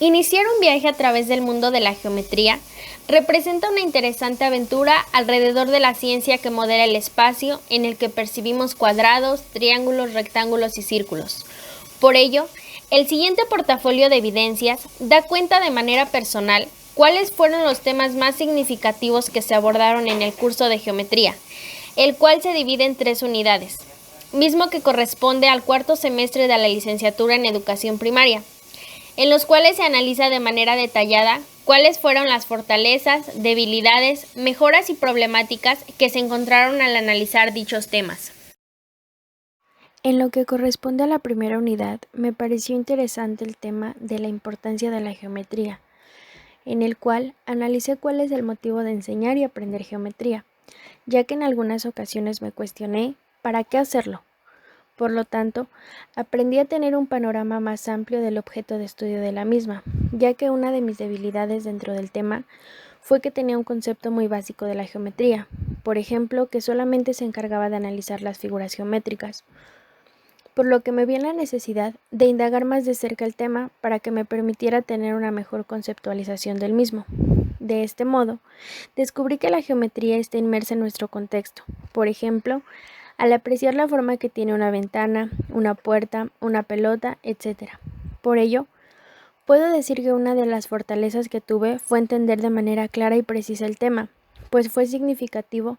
Iniciar un viaje a través del mundo de la geometría representa una interesante aventura alrededor de la ciencia que modela el espacio en el que percibimos cuadrados, triángulos, rectángulos y círculos. Por ello, el siguiente portafolio de evidencias da cuenta de manera personal cuáles fueron los temas más significativos que se abordaron en el curso de geometría, el cual se divide en 3 unidades, mismo que corresponde al cuarto semestre de la licenciatura en educación primaria, en los cuales se analiza de manera detallada cuáles fueron las fortalezas, debilidades, mejoras y problemáticas que se encontraron al analizar dichos temas. En lo que corresponde a la primera unidad, me pareció interesante el tema de la importancia de la geometría, en el cual analicé cuál es el motivo de enseñar y aprender geometría, ya que en algunas ocasiones me cuestioné ¿para qué hacerlo? Por lo tanto, aprendí a tener un panorama más amplio del objeto de estudio de la misma, ya que una de mis debilidades dentro del tema fue que tenía un concepto muy básico de la geometría, por ejemplo, que solamente se encargaba de analizar las figuras geométricas, por lo que me vi en la necesidad de indagar más de cerca el tema para que me permitiera tener una mejor conceptualización del mismo. De este modo, descubrí que la geometría está inmersa en nuestro contexto, por ejemplo, al apreciar la forma que tiene una ventana, una puerta, una pelota, etc. Por ello, puedo decir que una de las fortalezas que tuve fue entender de manera clara y precisa el tema, pues fue significativo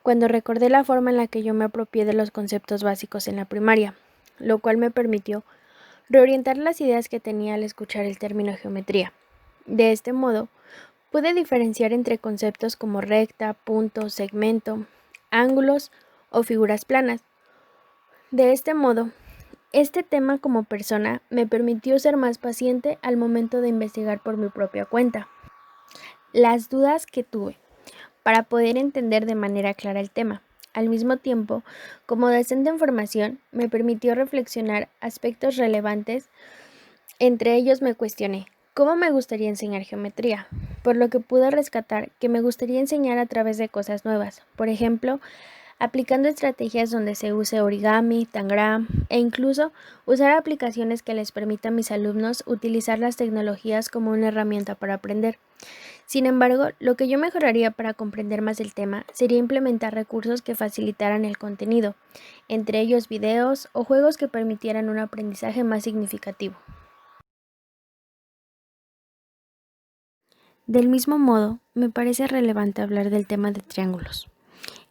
cuando recordé la forma en la que yo me apropié de los conceptos básicos en la primaria, lo cual me permitió reorientar las ideas que tenía al escuchar el término geometría. De este modo, pude diferenciar entre conceptos como recta, punto, segmento, ángulos o figuras planas. De este modo, este tema como persona me permitió ser más paciente al momento de investigar por mi propia cuenta. Las dudas que tuve para poder entender de manera clara el tema. Al mismo tiempo, como docente en formación, me permitió reflexionar aspectos relevantes. Entre ellos me cuestioné, ¿cómo me gustaría enseñar geometría? Por lo que pude rescatar que me gustaría enseñar a través de cosas nuevas. Por ejemplo, aplicando estrategias donde se use origami, tangram e incluso usar aplicaciones que les permita a mis alumnos utilizar las tecnologías como una herramienta para aprender. Sin embargo, lo que yo mejoraría para comprender más el tema sería implementar recursos que facilitaran el contenido, entre ellos videos o juegos que permitieran un aprendizaje más significativo. Del mismo modo, me parece relevante hablar del tema de triángulos,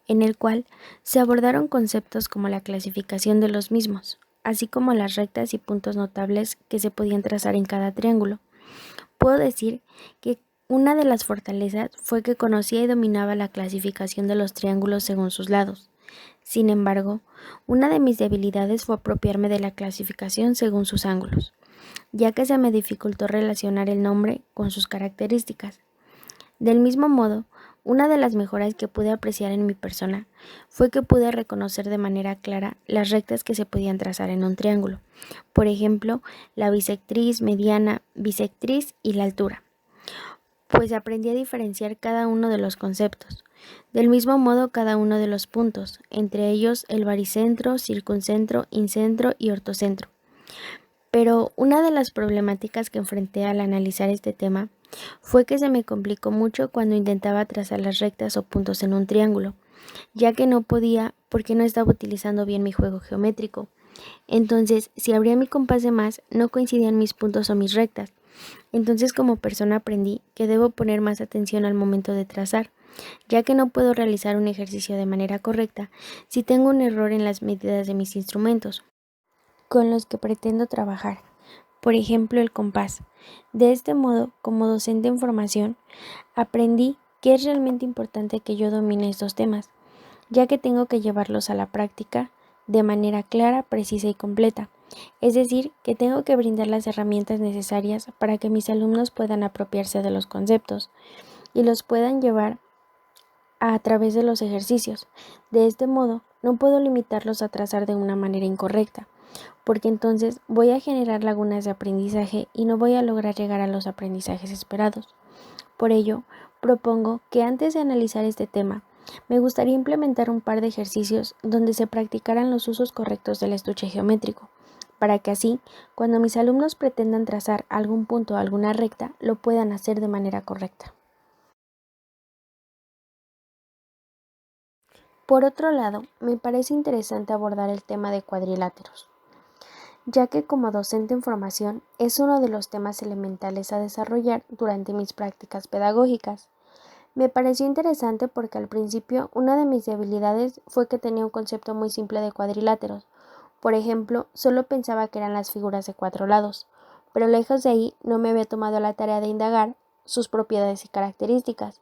en el cual se abordaron conceptos como la clasificación de los mismos, así como las rectas y puntos notables que se podían trazar en cada triángulo. Puedo decir que una de las fortalezas fue que conocía y dominaba la clasificación de los triángulos según sus lados. Sin embargo, una de mis debilidades fue apropiarme de la clasificación según sus ángulos, ya que se me dificultó relacionar el nombre con sus características. Del mismo modo, una de las mejoras que pude apreciar en mi persona fue que pude reconocer de manera clara las rectas que se podían trazar en un triángulo. Por ejemplo, la bisectriz, mediana, bisectriz y la altura, pues aprendí a diferenciar cada uno de los conceptos. Del mismo modo, cada uno de los puntos, entre ellos el baricentro, circuncentro, incentro y ortocentro. Pero una de las problemáticas que enfrenté al analizar este tema fue que se me complicó mucho cuando intentaba trazar las rectas o puntos en un triángulo, ya que no podía porque no estaba utilizando bien mi juego geométrico. Entonces, si abría mi compás de más, no coincidían mis puntos o mis rectas. Entonces, como persona aprendí que debo poner más atención al momento de trazar, ya que no puedo realizar un ejercicio de manera correcta si tengo un error en las medidas de mis instrumentos con los que pretendo trabajar, por ejemplo el compás. De este modo, como docente en formación, aprendí que es realmente importante que yo domine estos temas, ya que tengo que llevarlos a la práctica de manera clara, precisa y completa. Es decir, que tengo que brindar las herramientas necesarias para que mis alumnos puedan apropiarse de los conceptos y los puedan llevar a través de los ejercicios. De este modo, no puedo limitarlos a trazar de una manera incorrecta, porque entonces voy a generar lagunas de aprendizaje y no voy a lograr llegar a los aprendizajes esperados. Por ello, propongo que antes de analizar este tema, me gustaría implementar un par de ejercicios donde se practicaran los usos correctos del estuche geométrico, para que así, cuando mis alumnos pretendan trazar algún punto o alguna recta, lo puedan hacer de manera correcta. Por otro lado, me parece interesante abordar el tema de cuadriláteros, ya que como docente en formación es uno de los temas elementales a desarrollar durante mis prácticas pedagógicas. Me pareció interesante porque al principio una de mis debilidades fue que tenía un concepto muy simple de cuadriláteros. Por ejemplo, solo pensaba que eran las figuras de 4 lados, pero lejos de ahí no me había tomado la tarea de indagar sus propiedades y características.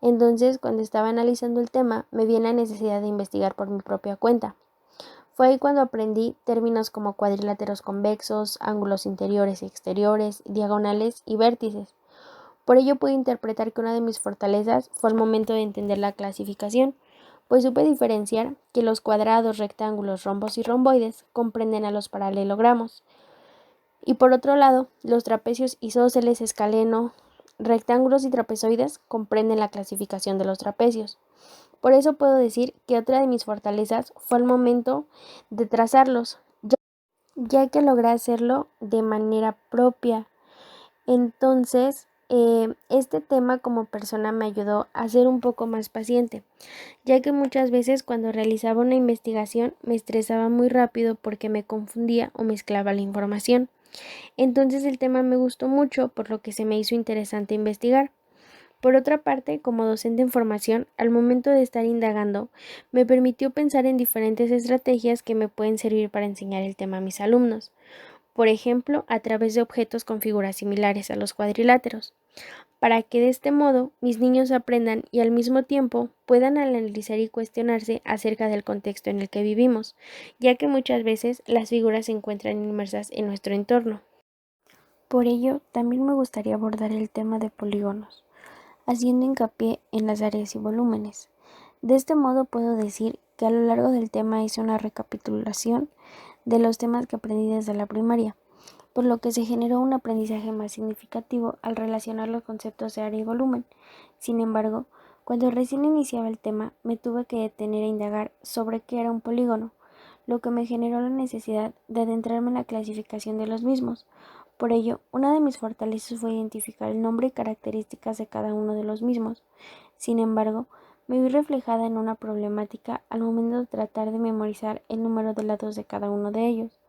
Entonces, cuando estaba analizando el tema, me vi en la necesidad de investigar por mi propia cuenta. Fue ahí cuando aprendí términos como cuadriláteros convexos, ángulos interiores y exteriores, diagonales y vértices. Por ello pude interpretar que una de mis fortalezas fue el momento de entender la clasificación, pues supe diferenciar que los cuadrados, rectángulos, rombos y romboides comprenden a los paralelogramos. Y por otro lado, los trapecios isósceles, escaleno, rectángulos y trapezoides comprenden la clasificación de los trapecios. Por eso puedo decir que otra de mis fortalezas fue el momento de trazarlos, ya que logré hacerlo de manera propia. Entonces, este tema como persona me ayudó a ser un poco más paciente, ya que muchas veces cuando realizaba una investigación me estresaba muy rápido porque me confundía o mezclaba la información. Entonces el tema me gustó mucho, por lo que se me hizo interesante investigar. Por otra parte, como docente en formación, al momento de estar indagando, me permitió pensar en diferentes estrategias que me pueden servir para enseñar el tema a mis alumnos. Por ejemplo, a través de objetos con figuras similares a los cuadriláteros, para que de este modo mis niños aprendan y al mismo tiempo puedan analizar y cuestionarse acerca del contexto en el que vivimos, ya que muchas veces las figuras se encuentran inmersas en nuestro entorno. Por ello, también me gustaría abordar el tema de polígonos, haciendo hincapié en las áreas y volúmenes. De este modo puedo decir que a lo largo del tema hice una recapitulación de los temas que aprendí desde la primaria, por lo que se generó un aprendizaje más significativo al relacionar los conceptos de área y volumen. Sin embargo, cuando recién iniciaba el tema, me tuve que detener a indagar sobre qué era un polígono, lo que me generó la necesidad de adentrarme en la clasificación de los mismos. Por ello, una de mis fortalezas fue identificar el nombre y características de cada uno de los mismos. Sin embargo, me vi reflejada en una problemática al momento de tratar de memorizar el número de lados de cada uno de ellos.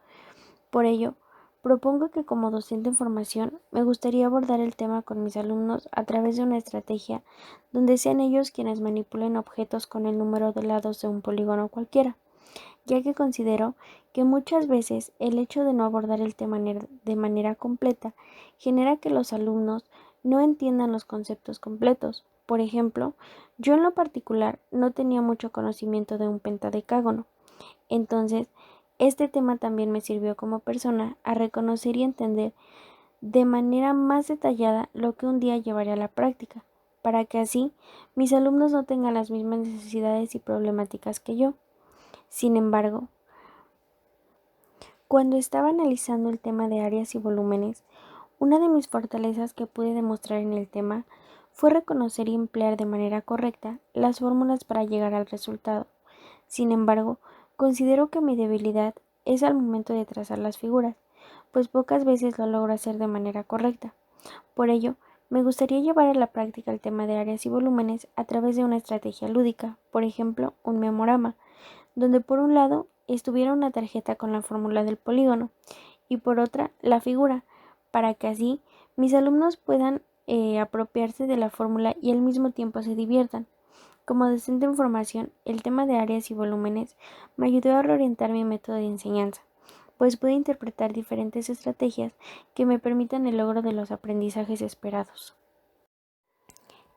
Por ello, propongo que como docente en formación me gustaría abordar el tema con mis alumnos a través de una estrategia donde sean ellos quienes manipulen objetos con el número de lados de un polígono cualquiera, ya que considero que muchas veces el hecho de no abordar el tema de manera completa genera que los alumnos no entiendan los conceptos completos. Por ejemplo, yo en lo particular no tenía mucho conocimiento de un pentadecágono. Entonces, este tema también me sirvió como persona a reconocer y entender de manera más detallada lo que un día llevaré a la práctica, para que así mis alumnos no tengan las mismas necesidades y problemáticas que yo. Sin embargo, cuando estaba analizando el tema de áreas y volúmenes, una de mis fortalezas que pude demostrar en el tema fue reconocer y emplear de manera correcta las fórmulas para llegar al resultado. Sin embargo, considero que mi debilidad es al momento de trazar las figuras, pues pocas veces lo logro hacer de manera correcta. Por ello, me gustaría llevar a la práctica el tema de áreas y volúmenes a través de una estrategia lúdica, por ejemplo, un memorama, donde por un lado estuviera una tarjeta con la fórmula del polígono y por otra la figura, para que así mis alumnos puedan apropiarse de la fórmula y al mismo tiempo se diviertan. Como docente en formación, el tema de áreas y volúmenes me ayudó a reorientar mi método de enseñanza, pues pude interpretar diferentes estrategias que me permitan el logro de los aprendizajes esperados.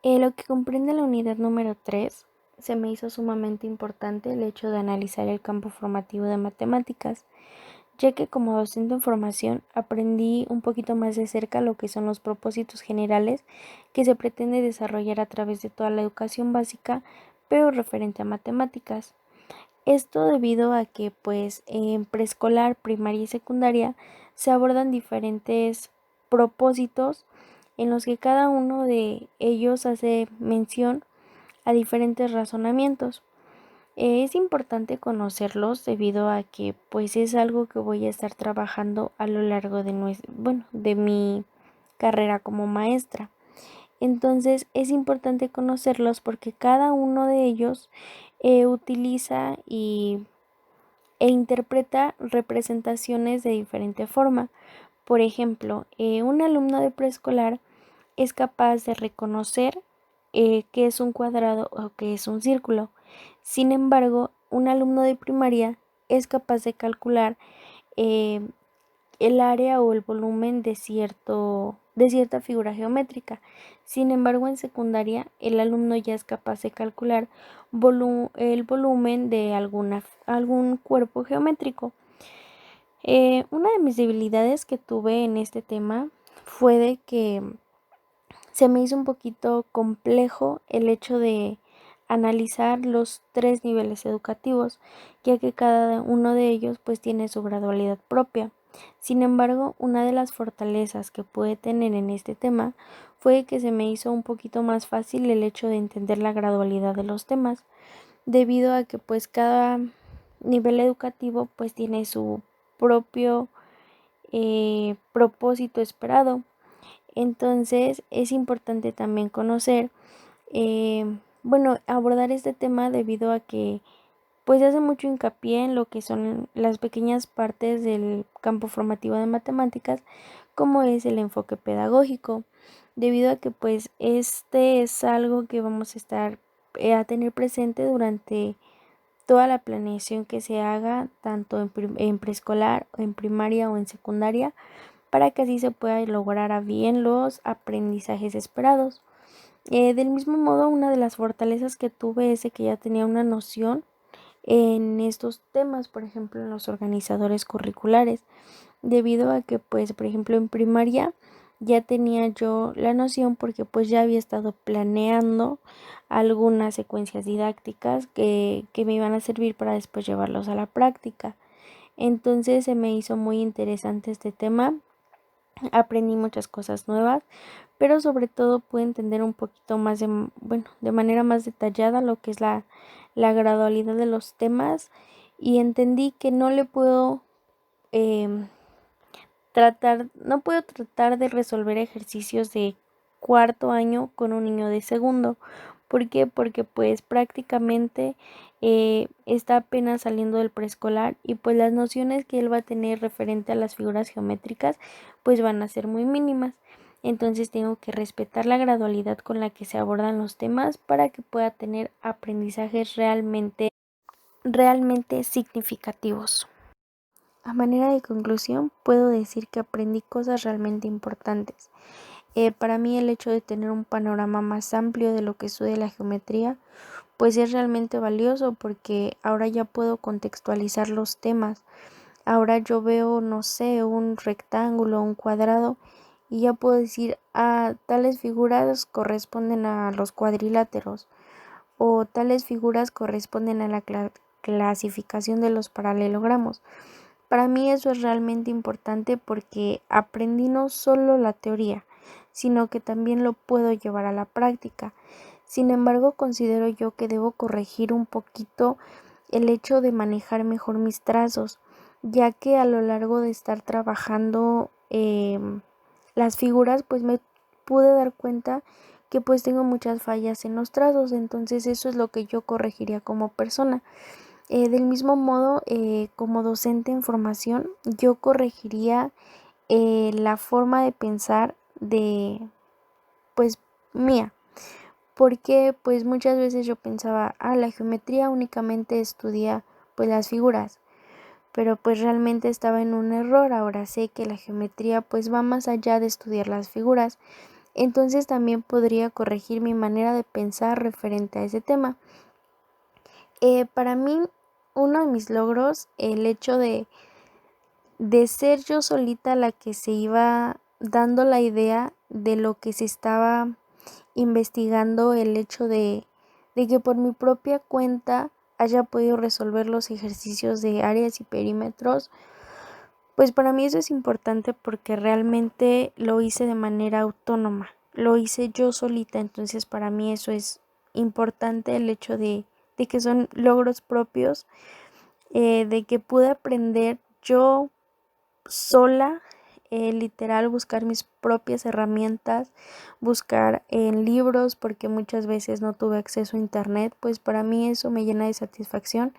Lo que comprende la unidad número 3, se me hizo sumamente importante el hecho de analizar el campo formativo de matemáticas, ya que como docente en formación aprendí un poquito más de cerca lo que son los propósitos generales que se pretende desarrollar a través de toda la educación básica, pero referente a matemáticas. Esto debido a que pues en preescolar, primaria y secundaria se abordan diferentes propósitos en los que cada uno de ellos hace mención a diferentes razonamientos. Es importante conocerlos debido a que pues es algo que voy a estar trabajando a lo largo de de mi carrera como maestra. Entonces es importante conocerlos porque cada uno de ellos utiliza e interpreta representaciones de diferente forma. Por ejemplo, un alumno de preescolar es capaz de reconocer qué es un cuadrado o qué es un círculo. Sin embargo, un alumno de primaria es capaz de calcular eh, el área o el volumen de cierta figura geométrica. Sin embargo, en secundaria, el alumno ya es capaz de calcular el volumen de algún cuerpo geométrico. Una de mis debilidades que tuve en este tema fue de que se me hizo un poquito complejo el hecho de analizar los 3 niveles educativos, ya que cada uno de ellos pues tiene su gradualidad propia. Sin embargo, una de las fortalezas que pude tener en este tema fue que se me hizo un poquito más fácil el hecho de entender la gradualidad de los temas, debido a que pues cada nivel educativo pues tiene su propio propósito esperado. Entonces es importante también conocer, abordar este tema debido a que pues hace mucho hincapié en lo que son las pequeñas partes del campo formativo de matemáticas, como es el enfoque pedagógico, debido a que pues este es algo que vamos a estar a tener presente durante toda la planeación que se haga, tanto en preescolar, en primaria o en secundaria, para que así se pueda lograr a bien los aprendizajes esperados. Del mismo modo, una de las fortalezas que tuve es de que ya tenía una noción en estos temas, por ejemplo, en los organizadores curriculares, debido a que, pues, por ejemplo, en primaria ya tenía yo la noción porque pues ya había estado planeando algunas secuencias didácticas que me iban a servir para después llevarlos a la práctica. Entonces se me hizo muy interesante este tema. Aprendí muchas cosas nuevas, pero sobre todo pude entender un poquito más de manera más detallada lo que es la gradualidad de los temas, y entendí que no le puedo em, no puedo tratar de resolver ejercicios de cuarto año con un niño de segundo. ¿Por qué? Porque pues prácticamente está apenas saliendo del preescolar y pues las nociones que él va a tener referente a las figuras geométricas pues van a ser muy mínimas. Entonces tengo que respetar la gradualidad con la que se abordan los temas para que pueda tener aprendizajes realmente significativos. A manera de conclusión, puedo decir que aprendí cosas realmente importantes. Para mí el hecho de tener un panorama más amplio de lo que estudia la geometría, pues es realmente valioso porque ahora ya puedo contextualizar los temas. Ahora yo veo, no sé, un rectángulo, un cuadrado, y ya puedo decir, tales figuras corresponden a los cuadriláteros o tales figuras corresponden a la clasificación de los paralelogramos. Para mí eso es realmente importante porque aprendí no solo la teoría, sino que también lo puedo llevar a la práctica. Sin embargo, considero yo que debo corregir un poquito el hecho de manejar mejor mis trazos, ya que a lo largo de estar trabajando las figuras, pues me pude dar cuenta que pues tengo muchas fallas en los trazos. Entonces eso es lo que yo corregiría como persona. Del mismo modo, como docente en formación, yo corregiría la forma de pensar pues, mía, porque, pues, muchas veces yo pensaba, la geometría únicamente estudia, pues, las figuras, pero, pues, realmente estaba en un error. Ahora sé que la geometría, pues, va más allá de estudiar las figuras. Entonces, también podría corregir mi manera de pensar referente a ese tema. Para mí, uno de mis logros, el hecho de ser yo solita la que se iba dando la idea de lo que se estaba investigando, el hecho de que por mi propia cuenta haya podido resolver los ejercicios de áreas y perímetros, pues para mí eso es importante porque realmente lo hice de manera autónoma, lo hice yo solita. Entonces para mí eso es importante, el hecho de que son logros propios, de que pude aprender yo sola, literal, buscar mis propias herramientas, buscar en libros, porque muchas veces no tuve acceso a internet. Pues para mí eso me llena de satisfacción,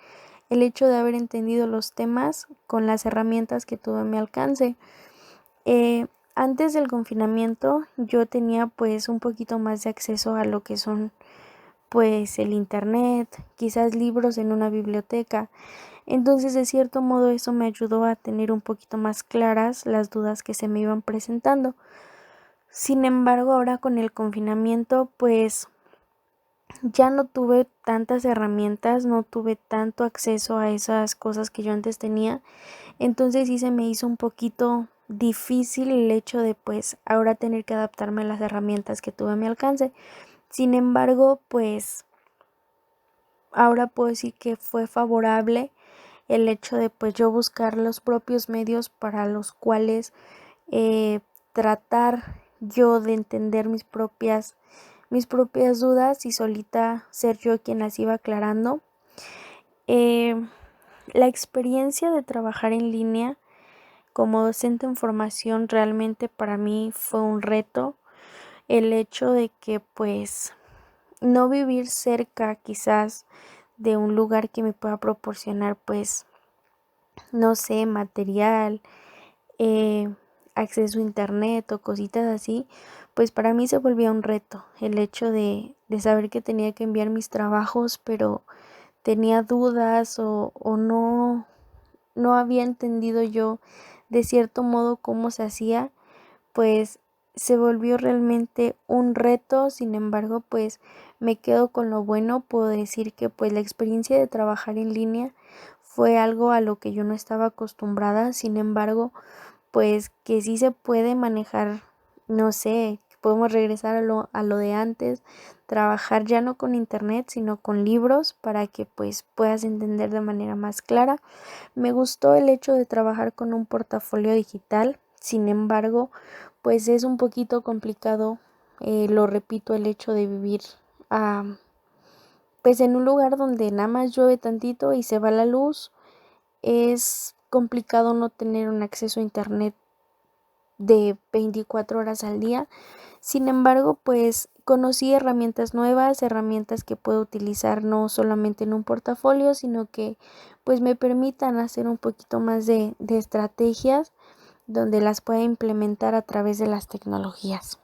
el hecho de haber entendido los temas con las herramientas que tuve a mi alcance. Antes del confinamiento yo tenía pues un poquito más de acceso a lo que son pues el internet, quizás libros en una biblioteca. Entonces, de cierto modo, eso me ayudó a tener un poquito más claras las dudas que se me iban presentando. Sin embargo, ahora con el confinamiento, pues ya no tuve tantas herramientas, no tuve tanto acceso a esas cosas que yo antes tenía. Entonces sí se me hizo un poquito difícil el hecho de pues ahora tener que adaptarme a las herramientas que tuve a mi alcance. Sin embargo, pues ahora puedo decir que fue favorable el hecho de pues yo buscar los propios medios para los cuales tratar yo de entender mis propias dudas y solita ser yo quien las iba aclarando. La experiencia de trabajar en línea como docente en formación realmente para mí fue un reto. El hecho de que pues no vivir cerca quizás de un lugar que me pueda proporcionar pues no sé, material, acceso a internet o cositas así, pues para mí se volvía un reto el hecho de saber que tenía que enviar mis trabajos, pero tenía dudas o no había entendido yo de cierto modo cómo se hacía, pues se volvió realmente un reto. Sin embargo, pues me quedo con lo bueno. Puedo decir que pues la experiencia de trabajar en línea fue algo a lo que yo no estaba acostumbrada. Sin embargo, pues que sí se puede manejar, no sé, podemos regresar a lo de antes, trabajar ya no con internet, sino con libros para que pues puedas entender de manera más clara. Me gustó el hecho de trabajar con un portafolio digital. Sin embargo, pues es un poquito complicado, lo repito, el hecho de vivir pues en un lugar donde nada más llueve tantito y se va la luz. Es complicado no tener un acceso a internet de 24 horas al día. Sin embargo, pues conocí herramientas nuevas, herramientas que puedo utilizar no solamente en un portafolio, sino que pues me permitan hacer un poquito más de estrategias donde las pueda implementar a través de las tecnologías.